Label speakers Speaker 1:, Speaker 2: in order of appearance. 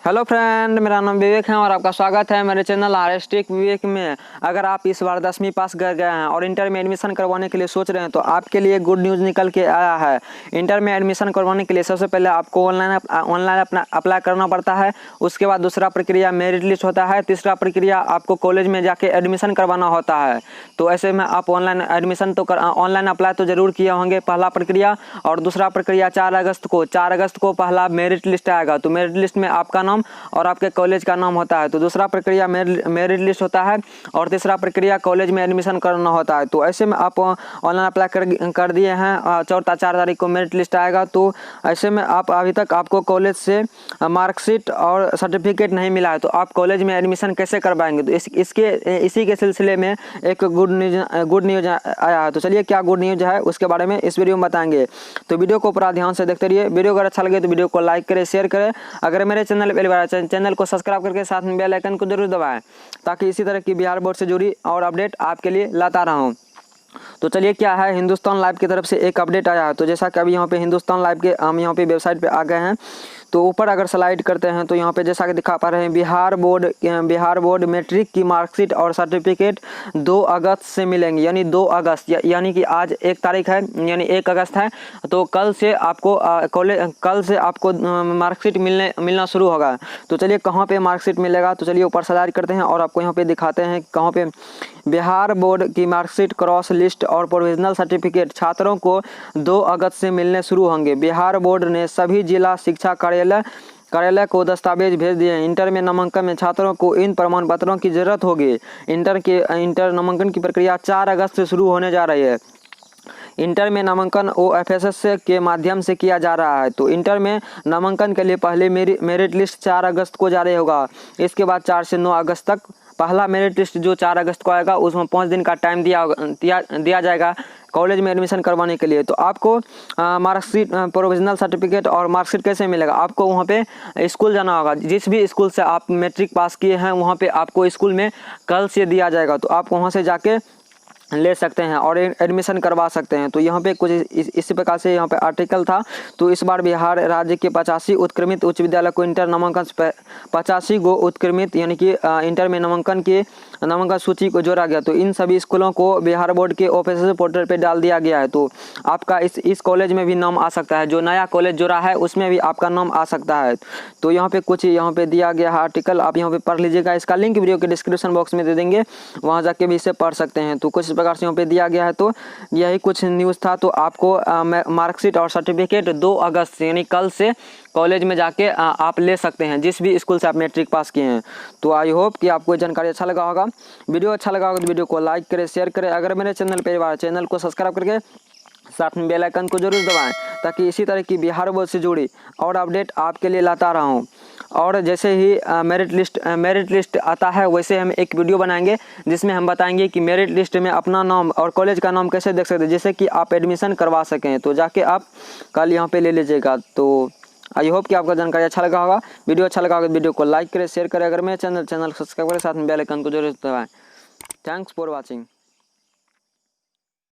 Speaker 1: Hello friend, मेरा नाम विवेक है और आपका स्वागत है मेरे चैनल Rstechvivek में। अगर आप इस बार 10वीं पास कर गए हैं और इंटर में एडमिशन करवाने के लिए सोच रहे हैं तो आपके लिए गुड न्यूज़ निकल के आया है। इंटर में एडमिशन करवाने के लिए सबसे पहले आपको ऑनलाइन अपना अप्लाई करना पड़ता है। उसके बाद दूसरा प्रक्रिया मेरिट लिस्ट होता है। तीसरा प्रक्रिया आपको कॉलेज में जाके एडमिशन करवाना होता है। तो ऐसे में आप ऑनलाइन एडमिशन तो ऑनलाइन अप्लाई तो ज़रूर किए होंगे, पहला प्रक्रिया। और दूसरा प्रक्रिया 4 अगस्त को पहला मेरिट लिस्ट आएगा। तो मेरिट लिस्ट में आपका नाम और आपके कॉलेज का नाम होता है। तो दूसरा प्रक्रिया मेरिट लिस्ट होता है और तीसरा प्रक्रिया कॉलेज में एडमिशन करना होता है। तो ऐसे में आप ऑनलाइन अप्लाई कर दिए हैं। 4 तारीख को मेरिट लिस्ट आएगा। तो ऐसे में आप अभी तक आपको कॉलेज से मार्कशीट और सर्टिफिकेट नहीं मिला है तो आप कॉलेज में एडमिशन कैसे करवाएंगे। तो इसी के सिलसिले में एक गुड न्यूज़ आया है। तो चलिए क्या गुड न्यूज़ है उसके बारे में इस वीडियो में बताएंगे। तो वीडियो को पूरा ध्यान से देखते रहिए। वीडियो अगर अच्छा लगे तो वीडियो को लाइक करें, शेयर करें। अगर मेरे चैनल को सब्सक्राइब करके साथ में बेल आइकन को जरूर दबाएं ताकि इसी तरह की बिहार बोर्ड से जुड़ी और अपडेट आपके लिए लाता रहूं। तो चलिए क्या है, हिंदुस्तान लाइव की तरफ से एक अपडेट आया है। तो जैसा कि अभी यहाँ पे हिंदुस्तान लाइव के हम यहाँ पे वेबसाइट पे आ गए हैं। तो ऊपर अगर स्लाइड करते हैं तो यहाँ पे जैसा कि दिखा पा रहे हैं, बिहार बोर्ड मैट्रिक की मार्कशीट और सर्टिफिकेट 2 अगस्त से मिलेंगे। यानी 2 अगस्त यानी कि आज 1 तारीख है, यानी 1 अगस्त है। तो कल से आपको मार्कशीट मिलना शुरू होगा। तो चलिए कहाँ पे मार्कशीट मिलेगा, तो चलिए ऊपर स्लाइड करते हैं और आपको यहाँ पे दिखाते हैं कहाँ पे। बिहार बोर्ड की मार्कशीट, क्रॉस लिस्ट और प्रोविजनल सर्टिफिकेट छात्रों को 2 अगस्त से मिलने शुरू होंगे। बिहार बोर्ड ने सभी जिला शिक्षा कार्यालय को दस्तावेज भेज दिए हैं। इंटर में नामांकन में छात्रों को इन प्रमाण पत्रों की जरूरत होगी। इंटर नामांकन की प्रक्रिया 4 अगस्त से शुरू होने जा रही है। इंटर में नामांकन OFSS के माध्यम से किया जा रहा है। तो इंटर में नामांकन के लिए पहले मेरिट लिस्ट 4 अगस्त को जारी होगा। इसके बाद 4 से 9 अगस्त तक पहला मेरिट लिस्ट जो 4 अगस्त को आएगा उसमें 5 दिन का टाइम दिया जाएगा कॉलेज में एडमिशन करवाने के लिए। तो आपको मार्कशीट, प्रोविजनल सर्टिफिकेट और मार्कशीट कैसे मिलेगा, आपको वहाँ पे स्कूल जाना होगा। जिस भी स्कूल से आप मैट्रिक पास किए हैं वहाँ पे आपको स्कूल में कल से दिया जाएगा। तो आप वहाँ से जाके ले सकते हैं और एडमिशन करवा सकते हैं। तो यहाँ पे कुछ इसी प्रकार से यहाँ पे आर्टिकल था। तो इस बार बिहार राज्य के 85 उत्क्रमित उच्च विद्यालय को इंटर नामांकन 85 गो उत्क्रमित यानी कि इंटर में नामांकन सूची को जोड़ा गया। तो इन सभी स्कूलों को बिहार बोर्ड के ऑफिशियल पोर्टल पे डाल दिया गया है। तो आपका इस कॉलेज में भी नाम आ सकता है। जो नया कॉलेज जोड़ा है उसमें भी आपका नाम आ सकता है। तो यहाँ पे कुछ यहाँ पे दिया गया है आर्टिकल, आप यहाँ पे पढ़ लीजिएगा। इसका लिंक वीडियो के डिस्क्रिप्शन बॉक्स में दे देंगे, वहाँ जाके भी इसे पढ़ सकते हैं। तो कुछ प्रकार से यहाँ पे दिया गया है। तो यही कुछ न्यूज़ था। तो आपको मार्कशीट और सर्टिफिकेट 2 अगस्त यानी कल से कॉलेज में जाके आप ले सकते हैं जिस भी स्कूल से आप मैट्रिक पास किए हैं। तो आई होप कि आपको जानकारी अच्छा लगा होगा। वीडियो अच्छा लगा होगा तो वीडियो को लाइक करें, शेयर करें। अगर मेरे चैनल को सब्सक्राइब करके साथ में बेल आइकन को जरूर दबाएं ताकि इसी तरह की बिहार बोर्ड से जुड़ी और अपडेट आपके लिए लाता रहूं। और जैसे ही मेरिट लिस्ट आता है वैसे हम एक वीडियो बनाएंगे जिसमें हम बताएंगे कि मेरिट लिस्ट में अपना नाम और कॉलेज का नाम कैसे देख सकते हैं, जैसे कि आप एडमिशन करवा सकें। तो जाके आप कल यहाँ पे ले लीजिएगा। तो आई होप कि आपको जानकारी अच्छा लगा होगा। वीडियो अच्छा लगा होगा तो वीडियो को लाइक करें, शेयर करें। अगर मेरे चैनल सब्सक्राइब करें, साथ में बेल आइकन को जरूर दबाएं। Thanks for watching.